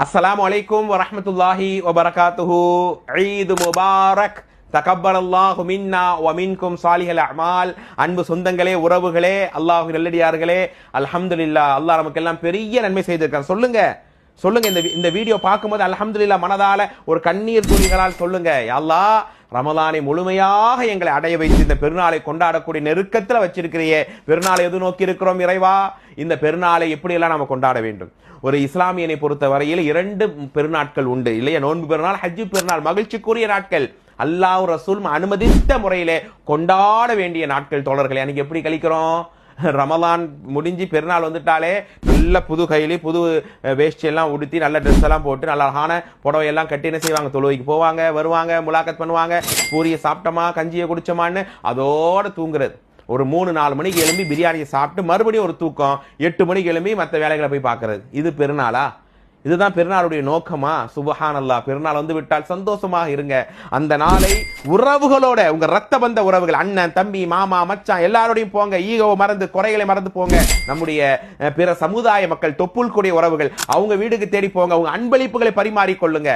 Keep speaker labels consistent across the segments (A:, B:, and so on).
A: அஸ்ஸலாமு அலைக்கும் வரஹ்மத்துல்லாஹி வபரகாத்துஹு. ஈத் முபாரக். தகப்பலல்லாஹு மின்னா வ மின்கும் சாலிஹல் அமால். அன்பு சொந்தங்களே, உறவுகளே, அல்லாஹ்வின் நல்லடியார்களே, அல்ஹம்துலில்லாஹ். அல்லாஹ் நமக்கெல்லாம் பெரிய நன்மை செய்திருக்கான். சொல்லுங்க சொல்லுங்க, இந்த வீடியோ பார்க்கும்போது அல்ஹம்துலில்லாஹ் மனதால ஒரு கண்ணீர் துளிகளால் சொல்லுங்க, யா அல்லாஹ் ரமலானை முழுமையாக எங்களை அடைய வைத்து இந்த பெருநாளை கொண்டாடக்கூடிய நெருக்கத்தில் வச்சிருக்கிறியே. பெருநாளை எது நோக்கி இருக்கிறோம் இறைவா? இந்த பெருநாளை எப்படியெல்லாம் நம்ம கொண்டாட வேண்டும். ஒரு இஸ்லாமியனை பொறுத்த வரையில் 2 பெருநாட்கள் உண்டு இல்லையா? நோன்பு பெருநாள், ஹஜ்ஜு பெருநாள், மகிழ்ச்சிக்குரிய நாட்கள், அல்லாஹ் ரசூல் அனுமதித்த முறையிலே கொண்டாட வேண்டிய நாட்கள். தோழர்களே, அன்னைக்கு எப்படி கழிக்கிறோம்? ரமலான் முடிஞ்சு பெருநாள் வந்துட்டாலே நல்ல புது கைலி, புது வேஷ்டி எல்லாம் உடுத்தி, நல்ல ட்ரெஸ் எல்லாம் போட்டு, நல்ல அழகான புடவையெல்லாம் கட்டி என்ன செய்வாங்க? தொழுவைக்கு போவாங்க, வருவாங்க, முலாக்கத் பண்ணுவாங்க, பூரியை சாப்பிட்டோமா, கஞ்சியை குடிச்சோமான்னு அதோட தூங்குறது. ஒரு 3-4 மணிக்கு எழும்பி பிரியாணியை சாப்பிட்டு மறுபடியும் ஒரு தூக்கம், 8 மணிக்கு எழும்பி மற்ற வேலைகளை போய் பார்க்கறது. இது பெருநாளா? இதுதான் பெருநாளுடைய நோக்கமா? சுபஹானல்லாஹ். பெருநாள் வந்து விட்டால் சந்தோஷமாக இருங்க. அந்த நாளை உறவுகளோட, உங்க ரத்த பந்த உறவுகள், அண்ணன், தம்பி, மாமா, மச்சான் எல்லாரோடையும் போங்க. ஈகோவை மறந்து, குறைகளை மறந்து போங்க. நம்முடைய பிற சமுதாய மக்கள், தொப்புள் கூடிய உறவுகள், அவங்க வீடுக்கு தேடி போங்க. அவங்க அன்பளிப்புகளை பரிமாறிக்கொள்ளுங்க.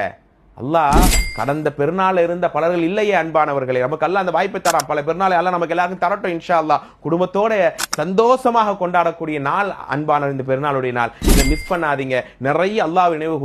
A: அல்லாஹ் கடந்த பெருநாள் இருந்த பலர்கள் இல்லையே அன்பானவர்களே, நமக்கு அல்லாஹ் அந்த வாய்ப்பை தரான். பல பெருநாளை அல்லாஹ் நமக்கு எல்லாருக்கும் தரட்டும் இன்ஷா அல்லாஹ். குடும்பத்தோட சந்தோஷமாக கொண்டாடக்கூடிய நாள் அன்பான இந்த பெருநாளுடைய நாள். இதை மிஸ் பண்ணாதீங்க. நிறைய அல்லாஹ்வை நினைவு